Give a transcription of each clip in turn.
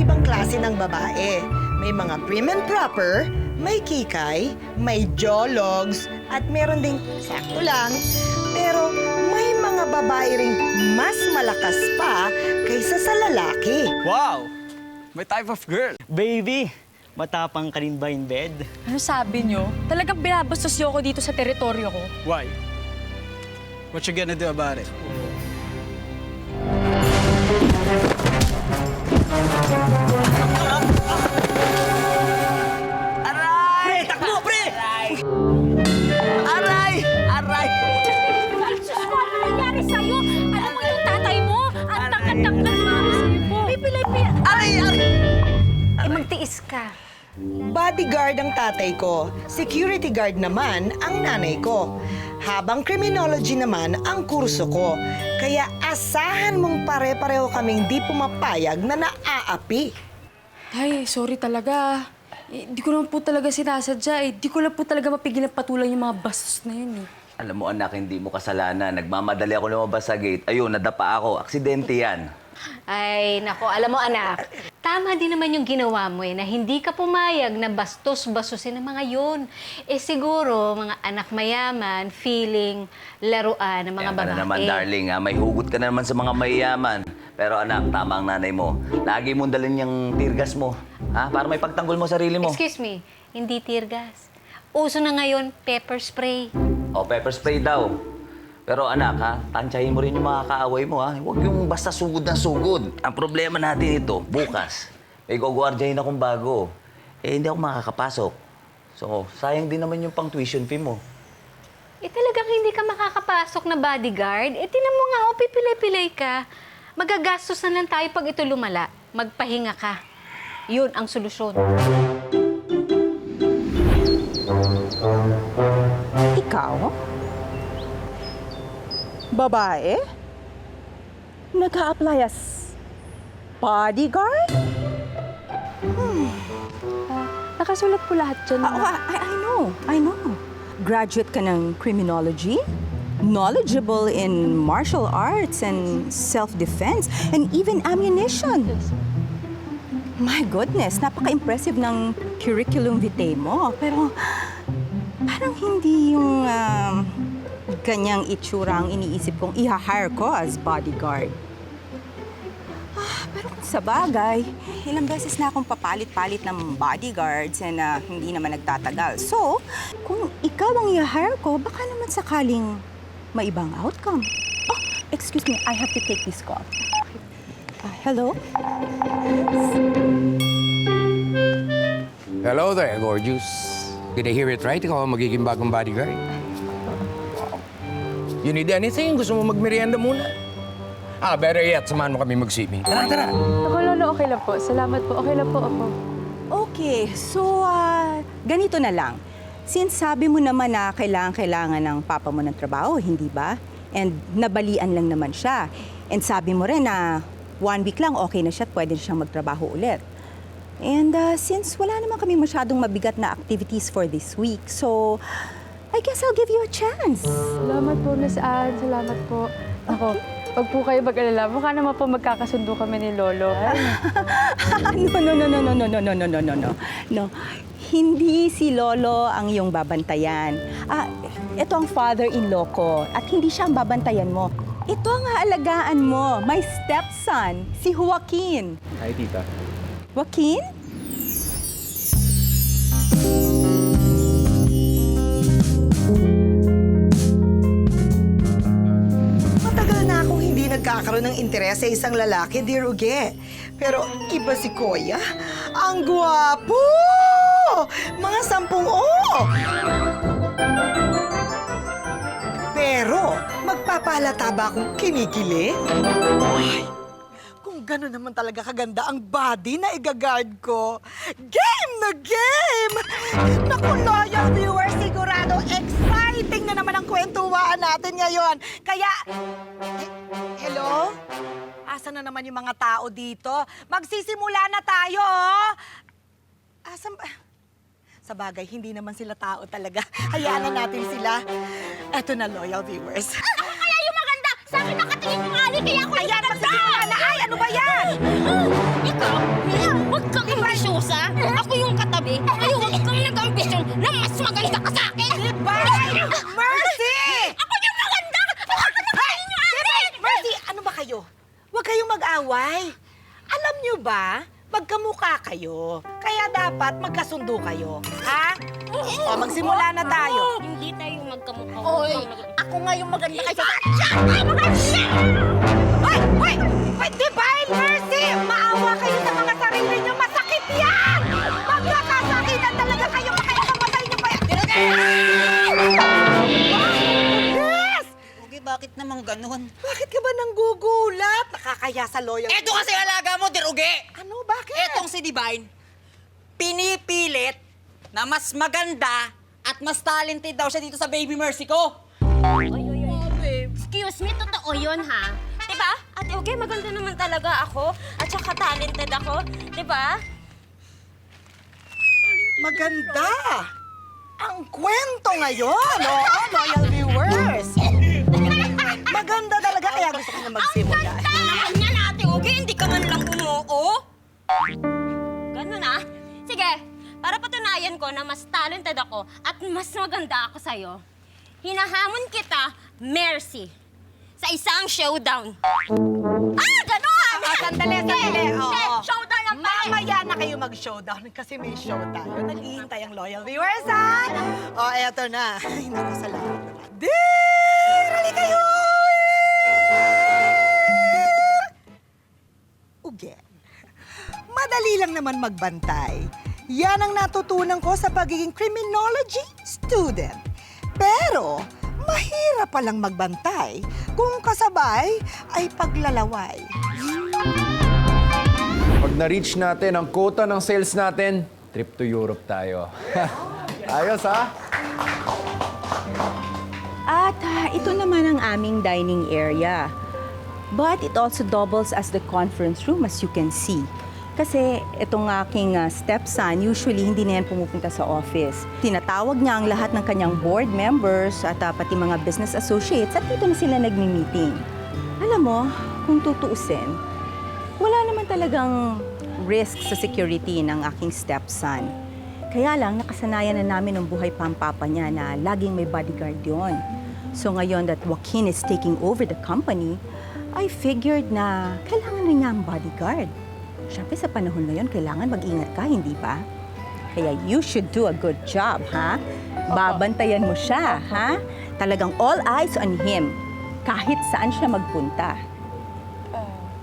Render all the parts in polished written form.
ibang klase ng babae. May mga prim and proper, may kikay, may jologs, at meron ding sakto lang. Pero may mga babae ring mas malakas pa kaysa sa lalaki. Wow! My type of girl. Baby, matapang ka rin ba in bed? Ano sabi nyo? Talagang binabastos niyo ako dito sa teritoryo ko. Why? What you gonna do about it? Pre, takbo, pre! Aray! Aray! Sus, ano nangyari sa'yo? Alam mo yung tatay mo? Ang tangkat-tangkat mami sa'yo po. Pipilay-pilay. Aray! Aray! Magtiis ka. Bodyguard ang tatay ko, security guard naman ang nanay ko. Habang criminology naman ang kurso ko. Kaya asahan mong pare-pareho kaming di pumapayag na naaapi. Ay, sorry talaga. Di ko naman po talaga sinasadya. Di ko lang po talaga mapigilan patulan yung mga bastos na yun. Alam mo anak, hindi mo kasalanan. Nagmamadali ako lumabas sa gate. Ayun, nadapa ako. Aksidente yan. Ay, nako, alam mo anak, tama din naman yung ginawa mo na hindi ka pumayag na bastos-bastusin ng mga yun. Siguro, mga anak mayaman, feeling laruan ng mga Kaya ka babae. na naman, darling. May hugot ka na naman sa mga mayayaman. Pero anak, tama ang nanay mo. Lagi mong dalhin yung tear gas mo. Para may pagtanggol mo sarili mo. Excuse me, hindi tear gas. Uso na ngayon, pepper spray. O, pepper spray daw. Pero anak, tansyahin mo rin yung mga kaaway mo, Huwag yung basta sugod na sugod. Ang problema natin ito, bukas, may gugwardyahin akong bago. Hindi ako makakapasok. So, sayang din naman yung pang-tuition fee mo. Talagang hindi ka makakapasok na bodyguard. Tinan mo nga, pipilay-pilay ka. Magagastos na lang tayo pag ito lumala. Magpahinga ka. Yun ang solusyon. Ikaw? Babae? Nag-a-apply as bodyguard? Nakasulat po lahat dyan. I know. Graduate ka ng criminology? Knowledgeable in martial arts and self-defense and even ammunition. My goodness, napaka-impressive ng curriculum vitae mo. Pero parang hindi yung ganyang itsura ang iniisip kong i-hire ko as bodyguard. Pero kung sa bagay, ilang beses na akong papalit-palit ng bodyguards and hindi naman nagtatagal. So, kung ikaw ang i-hire ko, baka naman sakaling maibang outcome. Oh, excuse me, I have to take this call. Hello? Hello there, gorgeous. Did I hear it right? Ikaw ang magiging bagong bodyguard? You need anything? Gusto mo magmerienda muna? Better yet, samahan mo kami mag-swimming. Tara, tara! Ako, Lolo, okay lang po. Salamat po. Okay lang po ako. Okay, so ganito na lang. Since sabi mo naman na kailangan ng papa mo ng trabaho, hindi ba? And nabalian lang naman siya. And sabi mo rin na 1 week lang okay na siya at pwede siyang magtrabaho ulit. And since wala naman kami masyadong mabigat na activities for this week, so I guess I'll give you a chance. Salamat po, Miss Anne. Salamat po. Ako, wag po kayo mag-alala. Mukha naman po magkakasundo kami ni Lolo. No. Hindi si Lolo ang iyong babantayan. Ito ang father-in-law ko at hindi siya ang babantayan mo. Ito ang aalagaan mo, my stepson, si Joaquin. Hi, tita. Joaquin? Matagal na akong hindi nagkakaroon ng interes sa isang lalaki, dear Uge. Pero iba si Koya. Ang gwapo! Mga 10 Pero, magpapalata ba akong kinikilig? Ay, kung gano'n naman talaga kaganda ang body na igagard ko, game na game! Naku, loyal viewers, sigurado exciting na naman ang kwentuhan natin ngayon. Kaya, hello? Asan na naman yung mga tao dito? Magsisimula na tayo, oh! Asan ba? Sa bagay, hindi naman sila tao talaga. Hayaan na natin sila. Eto na, loyal viewers. Ako kaya yung maganda! Sa akin nakatingin yung ali, kaya ako Ayan, magsisimula na! Ay, ano ba yan? Ikaw! kayong mag-away. Alam niyo ba, magkamukha kayo. Kaya dapat magkasundo kayo. Ha? O, magsimula na tayo. Hindi tayo magkamukha. Oy, ako nga yung maganda kaysa... Hoy! Hoy! Hoy! Divine Mercy! Maawa kayo sa mga sarili niyo. Masakit yan! Magkakasakitan talaga kayo. Kaya kamatay niyo pa yan. Yes! Okay, bakit naman ganun? Bakit ka ba nanggugulat? Nakakaya sa loyal. Eto kasi alaga mo, Diruge! Ano? Bakit? Etong si Divine, pinipilit na mas maganda at mas talented daw siya dito sa Baby Mercy ko. Excuse me, totoo yun, ha? Diba? Ate, okay, maganda naman talaga ako. At saka talented ako. Diba? Maganda! Ang kwento ngayon! Oo, loyal viewers! Maganda talaga, kaya gusto ko na magsimula. Naman yan, ate, okay? Hindi ka man lang bumuo. Ganun, ah. Sige, para patunayan ko na mas talented ako at mas maganda ako sa'yo, hinahamon kita, Mercy, sa isang showdown. Ah, gano'n! Sandali. Oo. Showdown lang pa! Mamaya na kayo mag-showdown kasi may show tayo. Naghihintay ang loyal viewers, ha? O, eto na. Ay, naku, salamat naman. Rally kayo! Again. Madali lang naman magbantay. Yan ang natutunan ko sa pagiging criminology student. Pero, mahirap palang magbantay kung kasabay ay paglalaway. Pag na-reach natin ang quota ng sales natin, trip to Europe tayo. Ayos, ha? At ito naman ang aming dining area. But it also doubles as the conference room, as you can see. Kasi itong aking stepson, usually hindi na yan pumupunta sa office. Tinatawag niya ang lahat ng kanyang board members at pati mga business associates at dito na sila nagmi-meeting. Alam mo, kung tutuusin, wala naman talagang risk sa security ng aking stepson. Kaya lang, nakasanayan na namin ang buhay pampapa niya na laging may bodyguard yon. So ngayon that Joaquin is taking over the company, I figured na kailangan na niya ang bodyguard. Siyempre sa panahon na yun, kailangan mag-ingat ka, hindi ba? Kaya you should do a good job, ha? Babantayan mo siya, ha? Talagang all eyes on him, kahit saan siya magpunta.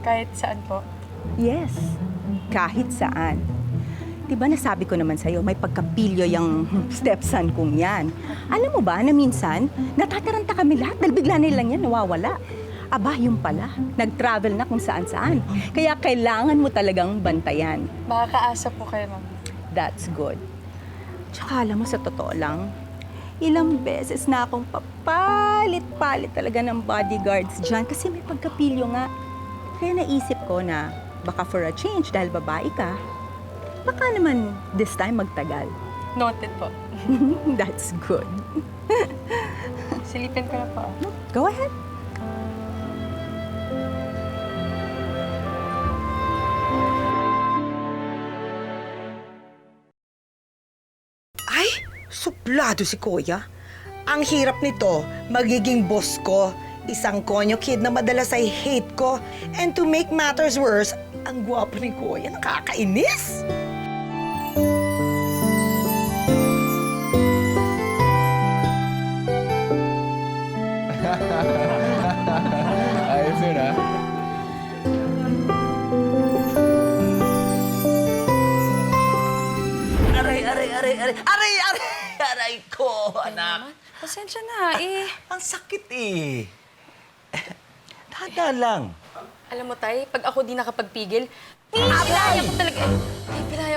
Kahit saan po. Yes, kahit saan. Diba nasabi ko naman sa'yo, may pagkapilyo yung stepson kong yan. Alam mo ba na minsan, natataranta kami lahat dahil bigla na lang yan nawawala. Aba, yung pala, nag-travel na kung saan-saan. Kaya kailangan mo talagang bantayan. Makakaasa po kayo, ma'am. That's good. Tsaka alam mo, sa totoo lang, ilang beses na akong papalit-palit talaga ng bodyguards dyan kasi may pagkapilyo nga. Kaya naisip ko na baka for a change dahil babae ka, baka naman this time magtagal. Noted po. That's good. Silipin ko na po. Go ahead. Ay, suplado si Kuya. Ang hirap nito, magiging boss ko. Isang konyo kid na madalas ay hate ko. And to make matters worse, ang gwapo ni Kuya, nakakainis. Ayos yun, ha? Aray ko, anak. Pasensya na, eh. Ang sakit eh. Tanda lang. Alam mo, Tay, pag ako di nakapagpigil, pinaya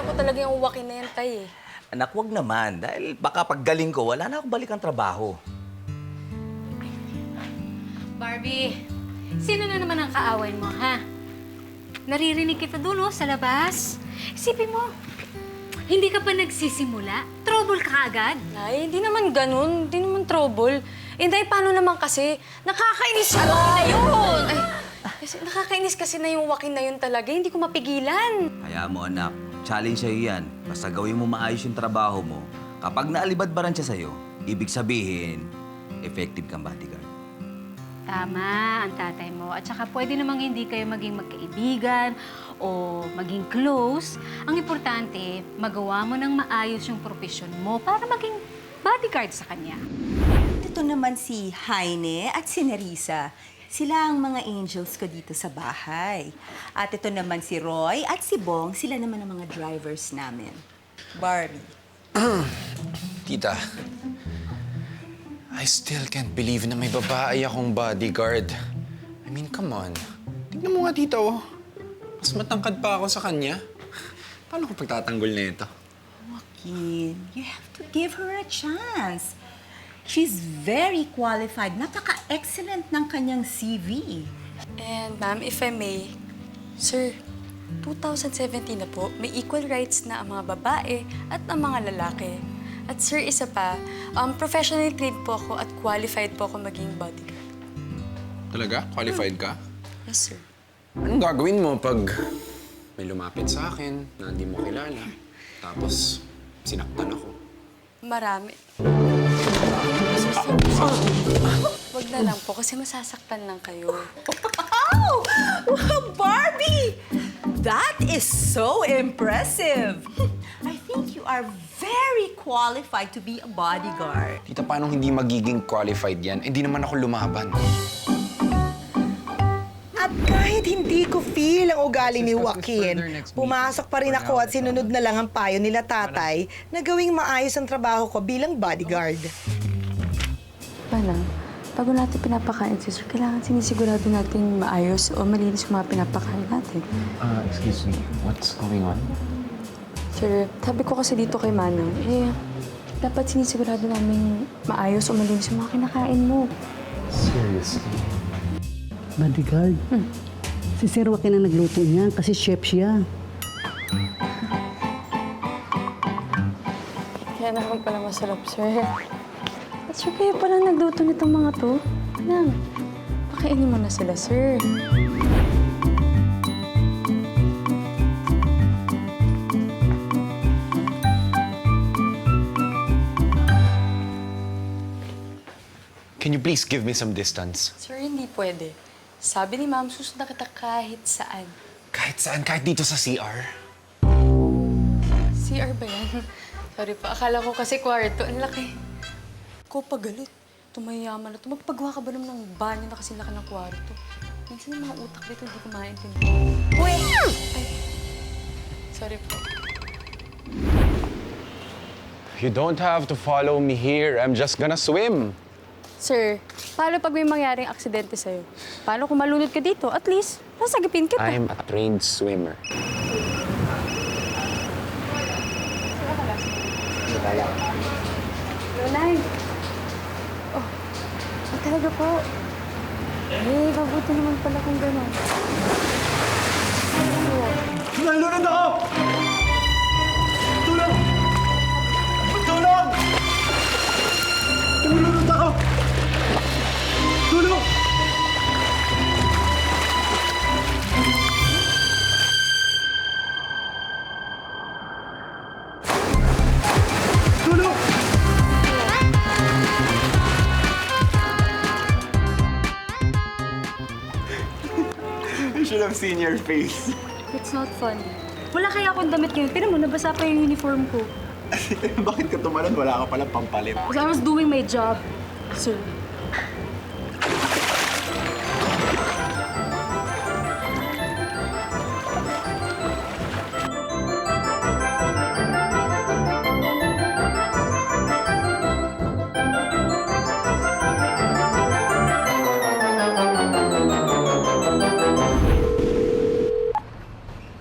ko talaga yung Joaquin na yan, Tay, eh. Anak, wag naman. Dahil baka paggaling ko, wala na akong balik ang trabaho. Barbie, sino na naman ang kaaway mo, ha? Naririnig kita dulo sa labas. Isipin mo, hindi ka pa nagsisimula? Trouble ka agad? Nay, hindi naman ganun. Hindi naman trouble. Eh, Day, paano naman kasi? Nakakainis yung Joaquin na yun! Ay, kasi nakakainis kasi na yung Joaquin na yun talaga. Hindi ko mapigilan. Kaya mo, anak. Challenge sa'yo yan. Basta gawin mo maayos yung trabaho mo. Kapag naalibadbaran siya sa'yo, ibig sabihin, effective kang bodyguard. Tama ang tatay mo. At saka pwede namang hindi kayo maging magkaibigan o maging close. Ang importante, magawa mo ng maayos yung profesyon mo para maging bodyguard sa kanya. Ito naman si Heine at si Nerissa. Sila ang mga angels ko dito sa bahay. At ito naman si Roy at si Bong. Sila naman ang mga drivers namin. Barbie. Tita, I still can't believe na may babae akong bodyguard. I mean, come on. Tignan mo nga, tita, oh. Mas matangkad pa ako sa kanya. Paano ko pagtatanggol na ito? Joaquin, you have to give her a chance. She's very qualified. Napaka-excellent ng kanyang CV. And ma'am, if I may, sir, 2017 na po, may equal rights na ang mga babae at ang mga lalaki. At sir, isa pa, professionally trained po ako at qualified po ako maging bodyguard. Talaga? Qualified ka? Yes, sir. Anong gagawin mo pag may lumapit sa akin na hindi mo kilala, tapos sinaktan ako? Marami. Wag na lang po kasi masasaktan lang kayo. Wow! Wow, Barbie! That is so impressive. I think you are very qualified to be a bodyguard. Tita, paano hindi magiging qualified yan? Hindi naman ako lumaban. At kahit hindi ko feel ang ugali ni Joaquin, pumasok pa rin ako at sinunod na lang ang payo nila tatay na gawing maayos ang trabaho ko bilang bodyguard. Manang, bago natin pinapakain si sir, kailangan sinisigurado natin maayos o malinis yung mga pinapakain natin. Excuse me, what's going on? Sir, sabi ko kasi dito kay Manang, dapat sinisigurado namin maayos o malinis yung mga kinakain mo. Seriously? Bodyguard. Si Sir Joaquin ang nagluto niyan kasi chef siya. Kaya naman pala masarap, sir. At sir, kaya pala nagluto nitong mga to. Manang, pakainin mo na sila, sir. Can you please give me some distance? Sir, hindi pwede. Sabi ni Ma'am, susunod kita kahit saan. Kahit saan, kahit dito sa CR. CR ba yan? Sorry pa, akala ko kasi kwarto. Ang laki. Ko pagalit. Tumayaman na to. Magpagawa ka ba naman ng banyo na kasi laki ng kwarto? Minsan yung mga utak dito, hindi ko maintindihan. Wait! Ay, sorry po. You don't have to follow me here. I'm just gonna swim. Sir, paano pag may mangyaring aksidente sa'yo? Paano kung malunod ka dito? At least, nasagipin kita. I'm a trained swimmer. Lunay! Oh, talaga po. Mabuti naman pala kung gano'n. Nalunod ako! Tulong! Tulong! Nalunod ako! Tulong! Tulong! You should have seen your face. It's not funny. Wala kaya akong damit ngayon. Pero mo, nabasa pa yung uniform ko. Bakit ka tumalon? Wala ka palang pampalit. Because I was doing my job, sir.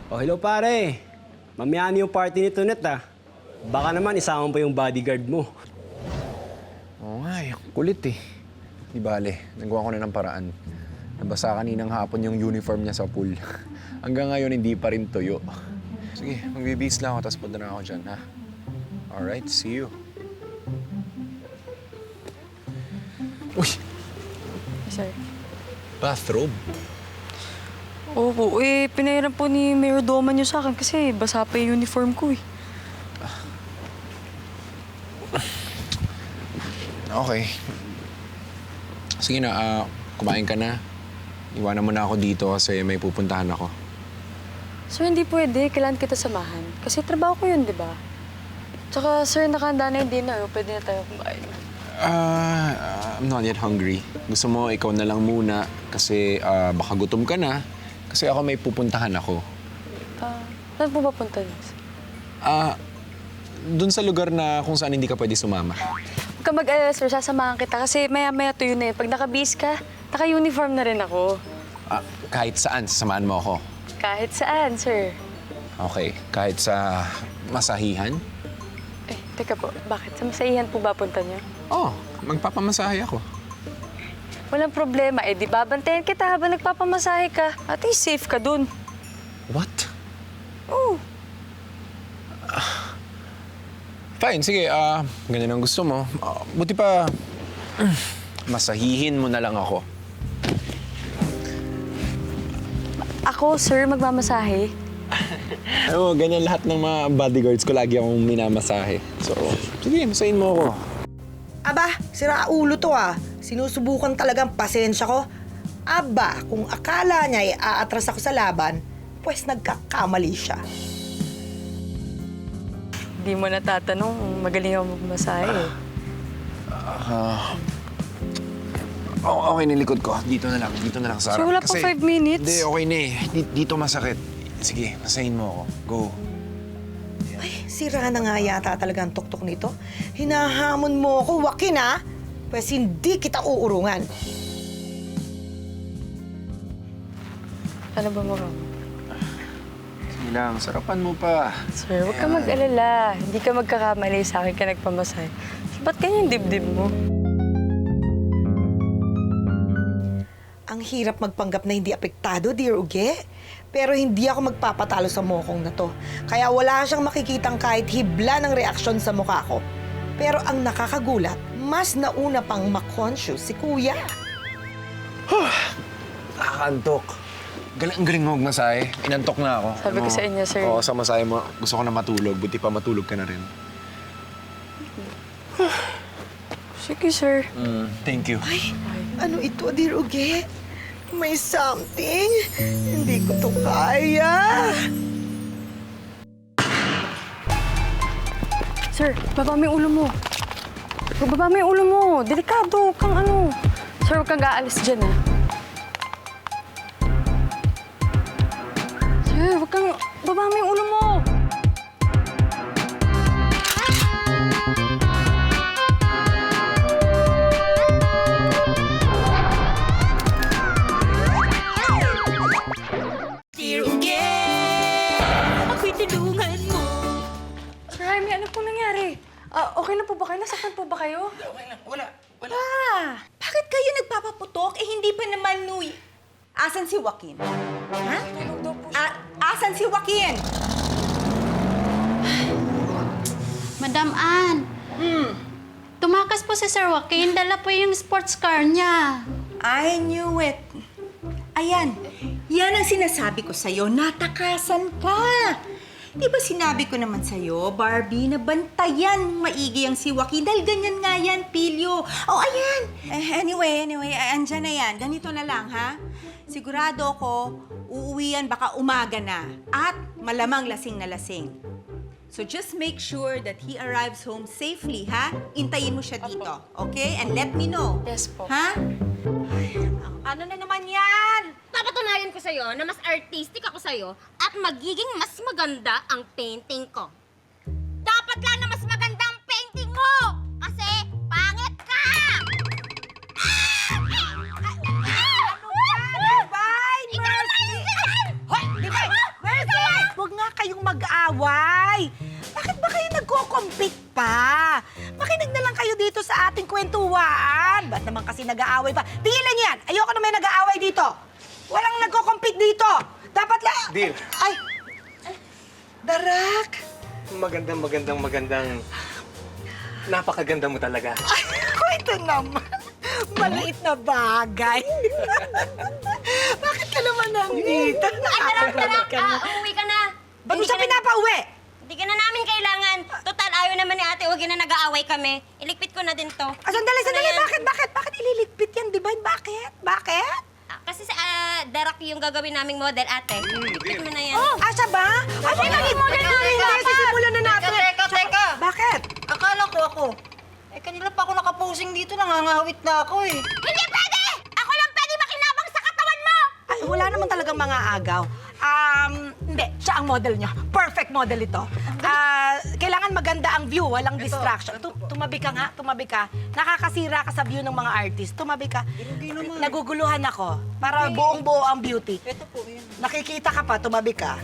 Oh, hello pare. Mamaya yung party ni Tonet ah. Baka naman isama mo pa yung bodyguard mo. Oo nga eh, kulit eh. Di bale, nagawa ko na ng paraan. Nabasa kaninang hapon yung uniform niya sa pool. Hanggang ngayon, hindi pa rin tuyo. Sige, magbibis lang ako, tapos punta na ako dyan, ha? Alright, see you. Uy! Sir. Bathrobe? Opo, pinahiram po ni Mayor Doma niyo sa akin kasi basa pa yung uniform ko eh. Okay. Sige na, kumain ka na. Iwanan mo na ako dito kasi may pupuntahan ako. Sir, hindi pwede. Kailangan kita samahan. Kasi trabaho ko yun, di ba? Tsaka, sir, nakahanda na yung dinner. Pwede na tayo kumain. I'm not yet hungry. Gusto mo, ikaw na lang muna kasi baka gutom ka na. Kasi ako may pupuntahan ako. Saan po papunta niyo? Doon sa lugar na kung saan hindi ka pwede sumama. Huwag ka mag-alala, sir. Sasamahan kita kasi maya-maya tuyo na yun. Pag naka-base ka, naka-uniform na rin ako. Kahit saan, sasamahan mo ako. Kahit saan, sir. Okay, kahit sa masahihan? Teka po, bakit? Sa masaihan po ba punta niyo? Magpapamasahe ako. Walang problema. Di babantayan kita habang nagpapamasahe ka. At least safe ka dun. What? Oo. Fine, sige. Ganyan ang gusto mo. Buti pa, masahihin mo na lang ako. Ako, sir, magmamasahe. Ganyan lahat ng mga bodyguards ko. Lagi akong minamasahe. So, sige, masahin mo ako. Aba, sira ulo to Sinusubukan talagang pasensya ko. Aba, kung akala niya ay aatras ako sa laban, pues nagkakamali siya. Di mo natatanong, magaling ako magmasahe. Okay, nilikod ko. Dito na lang sa harap. So, wala pa 5 minutes? Hindi, okay na eh. Dito masakit. Sige, masahin mo ako. Go. Ay, sira na nga yata talaga ang tuktok nito. Hinahamon mo ako, Joaquin Pues hindi kita uurungan. Ano ba mo, Ram? Sige lang, sarapan mo pa. Sir, huwag ka mag-alala. Hindi ka magkakamali sa akin ka nagpamasahe. Ba't ganyan dibdib mo? Ang hirap magpanggap na hindi apektado, Dear Uge. Pero hindi ako magpapatalo sa mokong na to. Kaya wala siyang makikitang kahit hibla ng reaksyon sa mukha ko. Pero ang nakakagulat, mas nauna pang ma-conscious si Kuya. Nakakantok. Ang galing mo magmasahe. Inantok na ako. Sabi ko sa inyo, sir. Oo, sa masahe mo. Gusto ko na matulog. Buti pa matulog ka na rin. Sige, sir. Thank you. Ay, ano ito, Dear Uge? May something. Hindi ko to kaya. Sir, baba mo yung ulo mo. Baba mo yung ulo mo. Delikado. Kang ano. Sir, huwag kang aalis dyan, Sir, huwag kang... Baba mo yung ulo mo. Dear Uge, ako'y tulungan mo. Sir Jaime, ano pong nangyari? Okay na po ba kayo? Nasaktan po ba kayo? Okay lang, wala. Bakit kayo nagpapaputok? Hindi pa naman nuy. Asan si Joaquin? Ha? Asan si Joaquin? Madam Ann, tumakas po si Sir Joaquin. Dala po yung sports car niya. I knew it. Ayan, yan ang sinasabi ko sa'yo. Natakasan ka. Di ba sinabi ko naman sa'yo, Barbie, na bantayan maigi ang si Joaquin dahil ganyan nga yan, pilyo. Oh, ayan. Anyway, andyan na yan. Ganito na lang, ha? Sigurado ko, uuwi yan baka umaga na. At malamang lasing na lasing. So just make sure that he arrives home safely, ha? Intayin mo siya dito, okay? And let me know. Yes po. Ha? Ano na naman yan? Papatunayan ko sa'yo na mas artistic ako sa'yo at magiging mas maganda ang painting ko. Dapat lang na mas maganda ang painting mo! Kasi pangit ka! Divine! Mercy! Hoy! Divine! Mercy! Huwag nga kayong mag-away! Bakit ba kayo nagko-compete pa? Makinig na lang kayo dito sa ating kwentuhan. Ba't naman kasi nag-aaway pa? Tigilan yan! Ayoko na may nag-aaway dito! Walang nagko-compete dito! Dapat lang... Dear. Ay! Darak! Magandang... Napakaganda mo talaga. Ay, ito naman. Maliit na bagay. Bakit ka naman nandito? Darak! Umuwi ka na! Ba't mo siya pinapauwi? Hindi ka na namin kailangan. Total, ayaw naman ni Ate huwag yun na nag-aaway kami. Iligpit ko na din to. Sandali! Bakit ililigpit yan, Divine? Bakit? Kasi sa Darak yung gagawin naming model, ate. Iligpit mo na yan. Siya ba? Ay, naging model namin! Sisimulan na natin! Teka! Bakit? Akala ko ako. Kanina pa ako nakaposing dito, nangangahawit na ako eh. Hindi pwede! Ako lang pwede makinabang sa katawan mo! Ay, wala naman talagang mga agaw. Hindi. Siya ang model niyo. Perfect model ito. Kailangan maganda ang view, walang distraction. Tumabi ka nga, tumabi ka. Nakakasira ka sa view ng mga artist. Tumabi ka. Naguguluhan ako. Para buong-buo ang beauty. Ito po, yun. Nakikita ka pa, tumabi ka.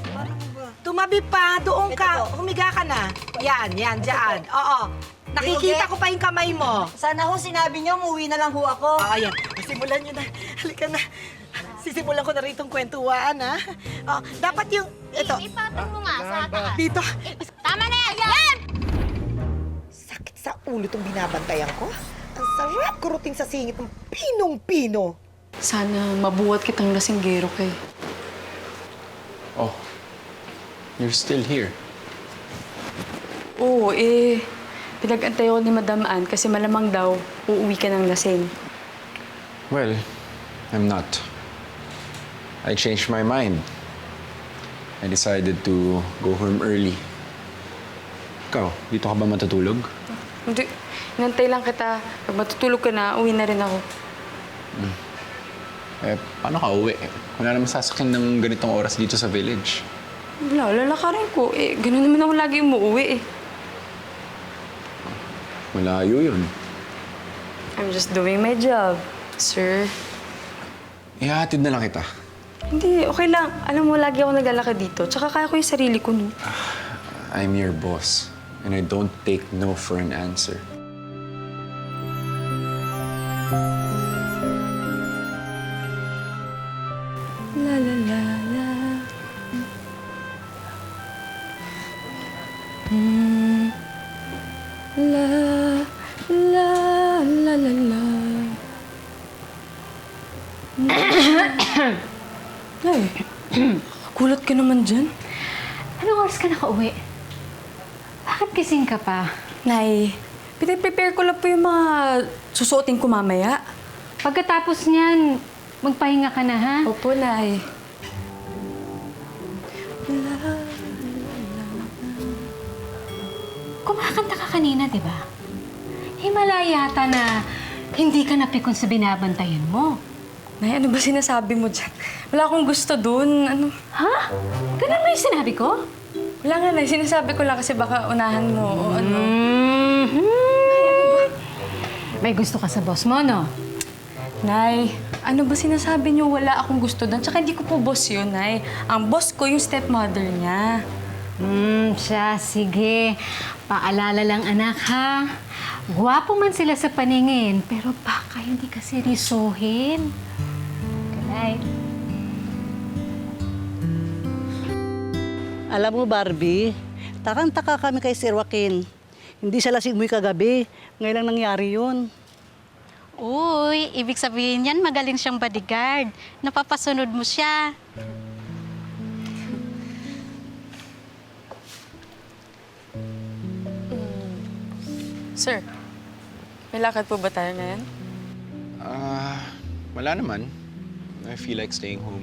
Tumabi pa, doon ka. Humiga ka na. Yan, dyan. Oo. Nakikita ko pa yung kamay mo. Sana ho sinabi niyo, umuwi na lang ho ako. Ayan. Simulan nyo na. Halika na. Sisimulan ko na rito kwentuhan, ha? Dapat yung... Ito. Ipatong mo nga sa taas. Dito. Tama na yan! Yan! Sakit sa ulo itong binabantayan ko. Ang sarap kuruting sa singit ng pinong-pino. Sana mabuhat kitang lasinggero kay. Oh, you're still here. Oo, pinag-antay ako ni Madam Ann kasi malamang daw uuwi ka ng lasing. Well, I'm not. I changed my mind. I decided to go home early. Ikaw, dito ka ba matutulog? Hindi, inantay lang kita. Pag matutulog ka na, uwi na rin ako. Paano ka uwi? Wala naman sasakyan ng ganitong oras dito sa village. Wala, lalakarin ko. Ganun naman ako lagi umuwi Malayo yun. I'm just doing my job, sir. Ihahatid na lang kita. Hindi, okay lang. Alam mo, lagi ako naglalakad dito. Tsaka kaya ko yung sarili ko, no? I'm your boss, and I don't take no for an answer. La la la la. La la la la la. Ay, kulat ka naman dyan. Anong oras ka nakauwi? Bakit gising ka pa? Nay, pinaprepare ko lang po yung mga susuotin ko mamaya. Pagkatapos niyan, magpahinga ka na, ha? Opo, Nay. Kumakanta ka kanina, di ba? Himala yata na hindi ka napikon sa binabantayan mo. Nay, ano ba sinasabi mo dyan? Wala akong gusto dun. Ano? Ha? Ganun ba yung sinabi ko? Wala nga, Nay. Sinasabi ko lang kasi baka unahan mo o ano. May gusto ka sa boss mo, no? Nay, ano ba sinasabi niyo wala akong gusto doon? Tsaka hindi ko po boss yun, Nay. Ang boss ko yung stepmother niya. Siya, sige. Paalala lang, anak, ha? Gwapo man sila sa paningin, pero baka hindi ka seryosohin. Good Alam mo, Barbie, takang-taka kami kay Sir Joaquin. Hindi siya lasing mo kagabi. Ngayon lang nangyari yun. Uy, ibig sabihin yan, magaling siyang bodyguard. Napapasunod mo siya. Sir, may lakad po ba tayo ngayon? Wala naman. I feel like staying home.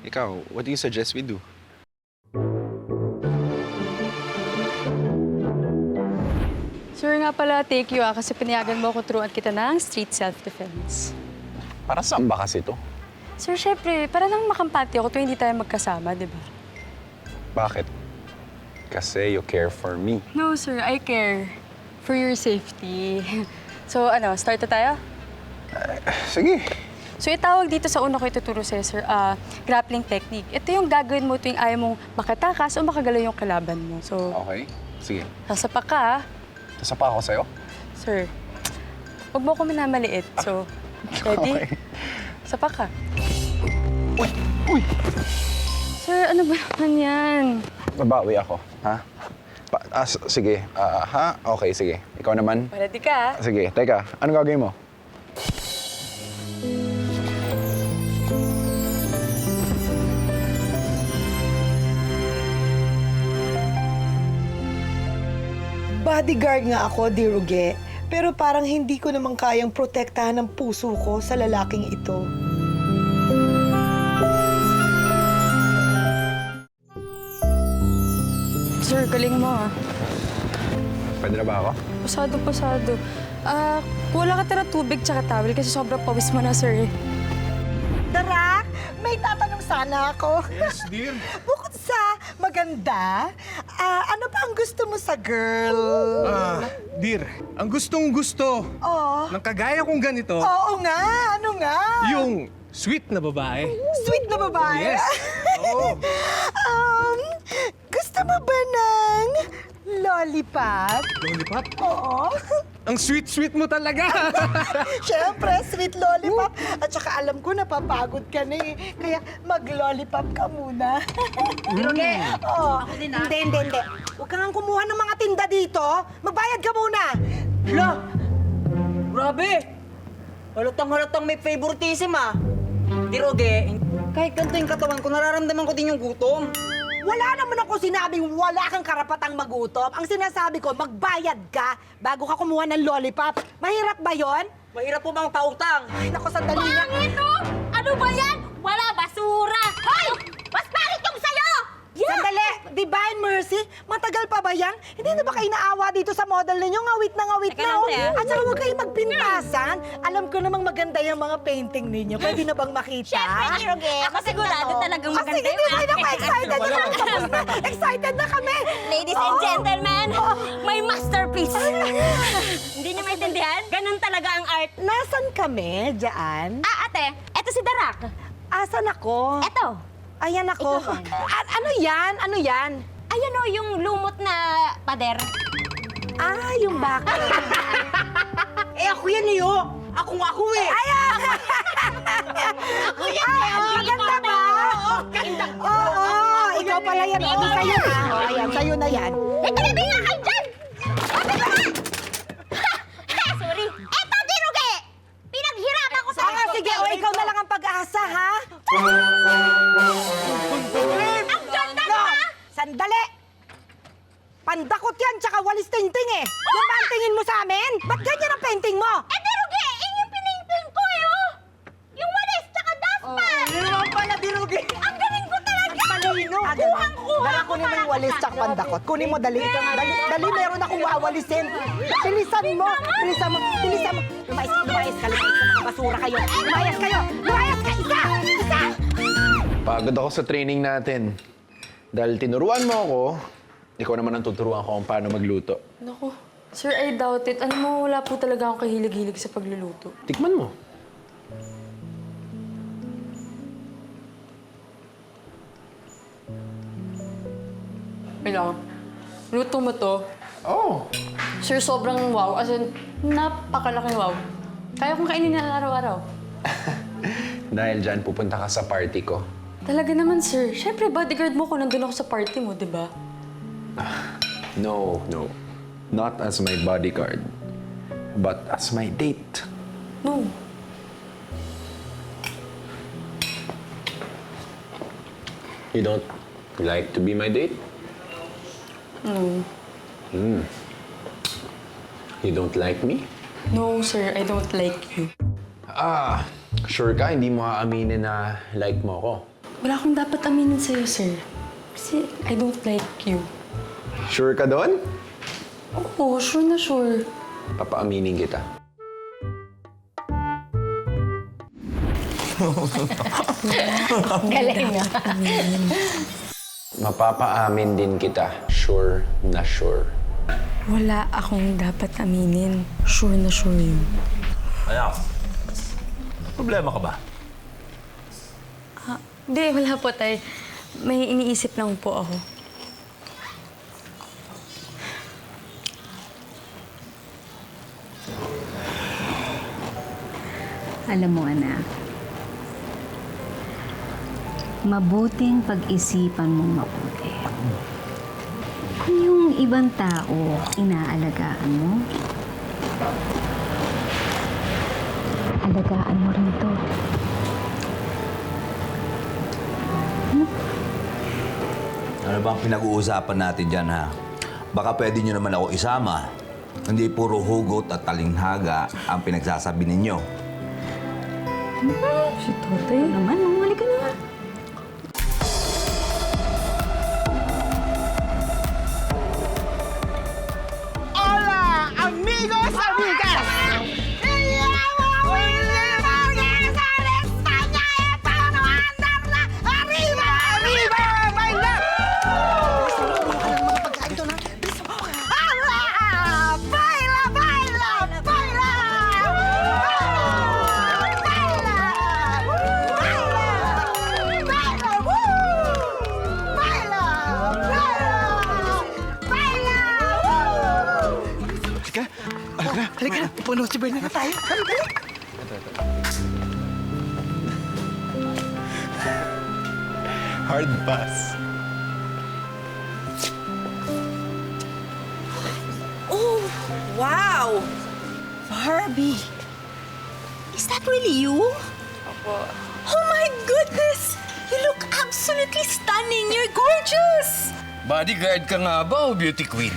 Ikaw, what do you suggest we do? Sir, nga pala, take you kasi pinayagan mo ako turuan kita ng street self-defense. Para saan ba kasi to? Sir, syempre, para nang makampati ako tuwing hindi tayo magkasama, di ba? Bakit? Kasi you care for me. No, sir, I care for your safety. So, ano, start na tayo? Sige. So, itawag dito sa una ko ituturo sa'yo, sir, grappling technique. Ito yung gagawin mo tuwing ayaw mong makatakas o makagalaw yung kalaban mo. So, Okay, sige. sasapak ka, ah. Sasapa ako sa'yo? Sir, huwag mo ako minamaliit. So, ready? Okay. Sapak ka. Uy! Uy! Sir, ano ba naman yan? Nabawi ako, ha? Sige, ha? Okay, sige. Ikaw naman? Ready ka, ah. Sige, teka. Anong gagawin mo? Bodyguard nga ako, Diruge. Pero parang hindi ko naman kayang protektahan ang puso ko sa lalaking ito. Sir, galing mo ah. Pwede na ba ako? Pasado. Wala ka tira tubig tsaka towel kasi sobrang pawis mo na, sir. Darak, may tatanong sana ako. Yes, dear. Bukod sa maganda, ano pa ang gusto mo sa girl? Dear, ang gustong-gusto Oh. ng kagaya kong ganito, Oo nga, ano nga? yung sweet na babae. Sweet na babae? Yes. Oo. Gusto mo ba ng lollipop? Lollipop? Oo. Ang sweet-sweet mo talaga. Siyempre, sweet lollipop. At saka alam ko napapagod ka na eh. Kaya mag-lollipop ka muna. Diruge, Oo. ako din ah. Hindi. Huwag kang kumuha ng mga tinda dito. Magbayad ka muna. Hala! Grabe! Halatang may favoritism ah. Diruge, kahit ganito yung katawan ko, nararamdaman ko din yung gutom. Wala naman ako sinabing wala kang karapatang magutom. Ang sinasabi ko, magbayad ka bago ka kumuha ng lollipop. Mahirap ba yon? Mahirap po bang pautang? Ay, naku, sandali nga. Pangit oh! Ano ba yan? Wala basura! Hoy! Mas pangit yung sayo! Sandali! Divine Mercy, matagal pa ba yan? Hindi na ba kayo naawa dito sa model ninyo? Ngawit na. Teka lang, te, ah. At saka huwag kayong magpintasan. Alam ko namang maganda yung mga painting ninyo. Pwede na bang makita? Siyempre, Diruge. Ako sigurado talagang maganda Sige, yung hindi ako excited na kami. Tapos na. Excited na kami. Ladies and gentlemen, may masterpiece. Hindi niyo maintindihan? Ganun talaga ang art. Nasaan kami, Diyan? Ate, eto si Darak. Asan ako? Eto. Ayan ako. Ano yan? Ano yan? Ayan o, yung lumot na pader. Yung baka. Ako yan eh oh! Ako eh! Ayan! Ako yan eh! Maganda ba? Oo! Ikaw pala yan. Oo, sa'yo na. Ayan, sa'yo na yan. Talabi nga kayo dyan! Sabi ko nga! Sorry. Eto, Diruge! Pinaghirapan ko sa... Sige, ikaw na lang ang pag-asa, ha? Ang ganda na! Sandali! Pandakot yan, tsaka walis tingting eh. Yan ba ang tingin mo sa amin? Ba't ganyan ang painting mo? Diruge! Yung pinainting ko eh, oh! Yung walis, tsaka dustpan! Ano naman pala, Diruge? Ang galing ko talaga! Malino. Kuhang-kuha Dala, ko kunin mo para yung walis tsaka pandakot. Kunin mo, dali. Dali, meron akong wawalisin. Bilisan mo. Lumayas ka mga basura kayo. Lumayas ka! Isa! Pagod ako sa training natin. Dahil tinuruan mo ako, ikaw naman ang tuturuan ko kung paano magluto. Naku, sir, I doubt it. Ano mo, wala po talaga akong kahilig-hilig sa pagluluto. Tikman mo. Kailangan. Luto mo to. Oh! Sir, sobrang wow. As in, napakalaking wow. Kaya kong kainin na araw-araw. Dahil dyan, pupunta ka sa party ko. Talaga naman, sir. Siyempre, bodyguard mo kung nandun ako sa party mo, di ba? No. Not as my bodyguard, but as my date. No. You don't like to be my date? No. You don't like me? No, sir. I don't like you. Sure ka? Hindi mo aaminin na like mo ako. Wala akong dapat aminin sa'yo, sir. Kasi I don't like you. Sure ka doon? Oo, sure na sure. Papaaminin kita. Galing nga. Mapapaamin din kita. Sure na sure. Wala akong dapat aminin. Sure na sure yun. Anak, problema ka ba? Hindi, wala po, tay. May iniisip lang po ako. Alam mo, anak, mabuting pag-isipan mong mabuti. Kung yung ibang tao inaalagaan mo, alagaan mo rin to. Ano bang pinag-uusapan natin dyan, ha? Baka pwede nyo naman ako isama. Hindi puro hugot at talinghaga ang pinagsasabi ninyo. Si Totoy naman, mamali ka na. Hola, amigos, amigas! Arriba! Arriba! Baila! Baila! Baila! Baila! Halika na, puno si Berna na tayo. Halika. Hard pass. Oh, wow! Barbie! Is that really you? Opo. Oh my goodness! You look absolutely stunning! You're gorgeous! Bodyguard ka nga ba o beauty queen?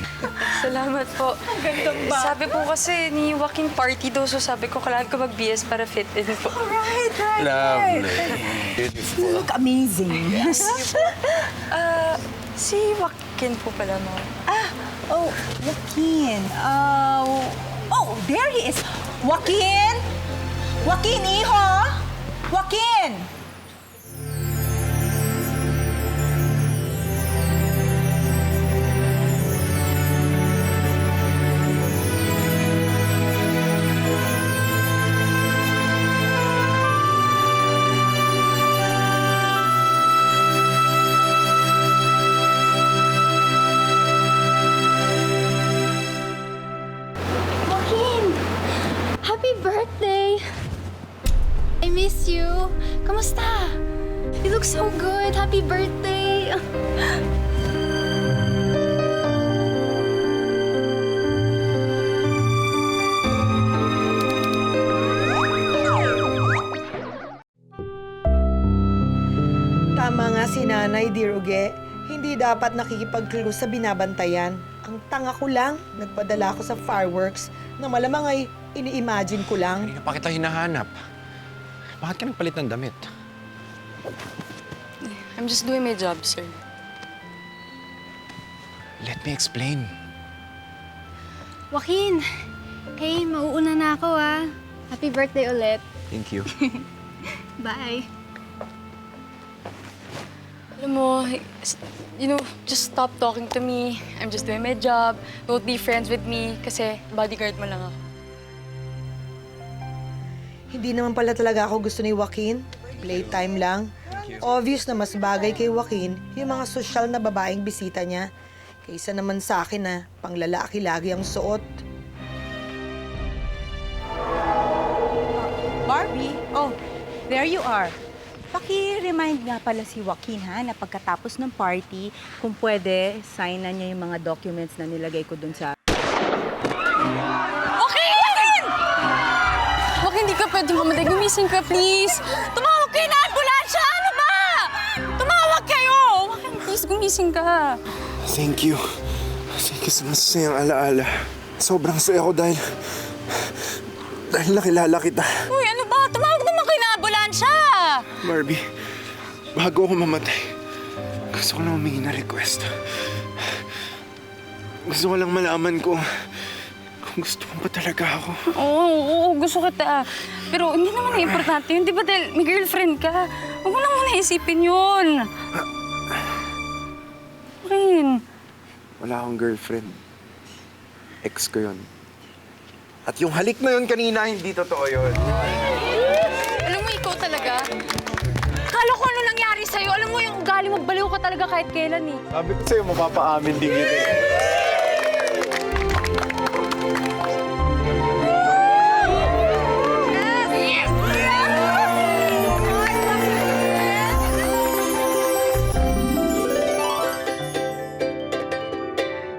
Salamat po. Ang gandang ba? Sabi po kasi ni Joaquin party daw, so sabi ko kailangan ko mag-BS para fit in po. Right. Lovely. Beautiful. You look amazing. Yes. Si Joaquin po pala, ma'am. Joaquin. Oh, there he is. Joaquin! Joaquin, hijo! Joaquin! Happy birthday! I miss you. Kamusta? You look so good. Happy birthday! Tama nga si Nanay, Diruge. Hindi dapat nakikipag-clue sa binabantayan. Ang tanga ko lang, nagpadala ako sa fireworks na malamang ay ini-imagine ko lang. Hindi pa kita hinahanap. Bakit ka nagpalit ng damit? I'm just doing my job, sir. Let me explain. Joaquin, hey, mauuna na ako ah. Happy birthday ulit. Thank you. Bye. Alam mo, just stop talking to me. I'm just doing my job. Don't be friends with me kasi bodyguard mo lang ako. Hindi naman pala talaga ako gusto ni Joaquin. Playtime lang. Obvious na mas bagay kay Joaquin yung mga sosyal na babaeng bisita niya. Kaysa naman sa akin na panglalaki lagi ang suot. Barbie, oh, there you are. Paki-remind nga pala si Joaquin, ha, na pagkatapos ng party, kung pwede, sign na niya yung mga documents na nilagay ko dun sa... Joaquin! Joaquin, hindi ka pwede mamatay. Gumising ka, please. Tumawag kayo na ambulansya! Ano ba? Tumawag kayo! Joaquin, please, gumising ka. Thank you. Thank you sa masasayang alaala. Sobrang saya ko dahil nakilala kita. Uy, ano ba? Tumawag naman kayo na ambulansya! Barbie, bago ako mamatay, gusto ko lang humingi na request. Gusto ko lang malaman kung gusto mo ba talaga ako. Oo, gusto kita. Pero hindi naman importante yun. Di ba dahil may girlfriend ka? Huwag mo na muna isipin yun. Rin. Wala akong girlfriend. Ex ko yun. At yung halik na yun kanina, hindi totoo yun. Alam mo, ikaw talaga. Akala ko ano nangyari sa'yo. Alam mo, yung ugali mo, baliw ka talaga kahit kailan eh. Sabi ko sa'yo, mapapaamin din yun eh.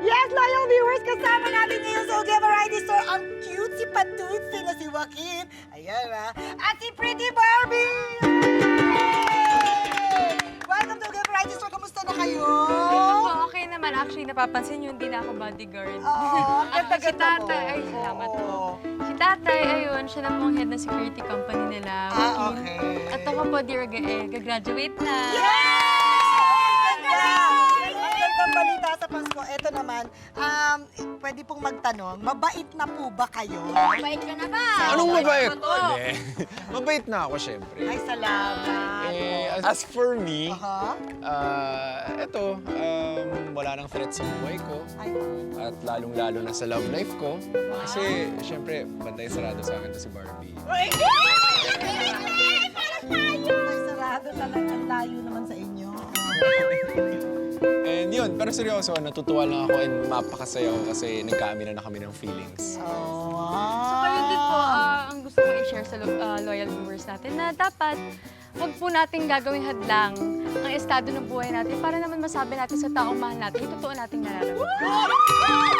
Yes, loyal viewers, kasama natin ngayon sa Ogia Variety Store ang cutesy patutsi na si Joaquin. Ayan at si Pretty Barbie! Yay! Welcome to Ogia Variety Store. Kamusta na kayo? Okay naman. actually napapansin nyo, hindi na ako bodyguard. Oo, ganda-ganda Si tatay, mo. ay, salamat po. Oo. Si tatay, ayun, siya na po ang head ng security company nila. Okay. At ako po, dear, gagraduate na. Magandang balita sa Pasko. Ito naman, pwede pong magtanong, mabait na po ba kayo? Mabait ka na ba? Anong mabait? Ano? Hindi. Mabait na ako, syempre. Ay, salamat. As for me, Aha. eto, wala nang threat sa buhay ko. Ay, At lalong-lalo na sa love life ko. Kasi, syempre, bantay sarado sa akin to si Barbie. ay, sarado talaga. Ang layo naman sa inyo. And yun, pero seryoso, natutuwa lang ako and mapakasaya ako kasi nagkaaminan na kami ng feelings. Oh, So, kayo din po, ang gusto ko i-share sa loyal viewers natin na dapat huwag po natin gagawing hadlang ang estado ng buhay natin para naman masabi natin sa taong mahal natin yung totoo nating nararamdaman.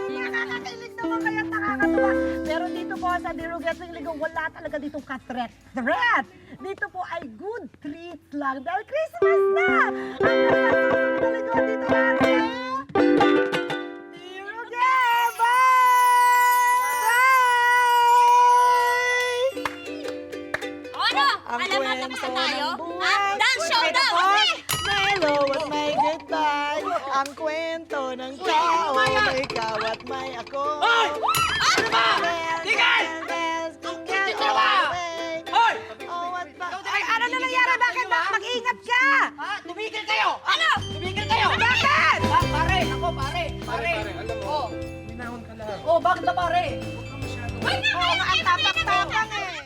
nakakakilig naman kaya nakakatuwa. Pero dito po sa Diruget ng Ligaw, wala talaga ditong ka-threat. Dito po ay good treats lang dahil Christmas na! Ang nagpapasusunod na Ligaw dito natin. Diruget! Bye! Ano? Ang Alam mo, tapos na tayo? Ha? Dance show daw! Hello at may goodbye. Ang kwento ng tao, may ikaw at may ako. Hoy! Ano ba? Tigil! Tigil ba? Hoy! Ay, ano na nangyari? Bakit? Mag-ingat ka! Ha? Tumigil kayo! Ano? Tumigil kayo! Bakit? Pare! Ako, pare! Pare! alam mo, Oh, minahon ka lang. oh, bakit na pare? Oo, ang tapak-tapang eh.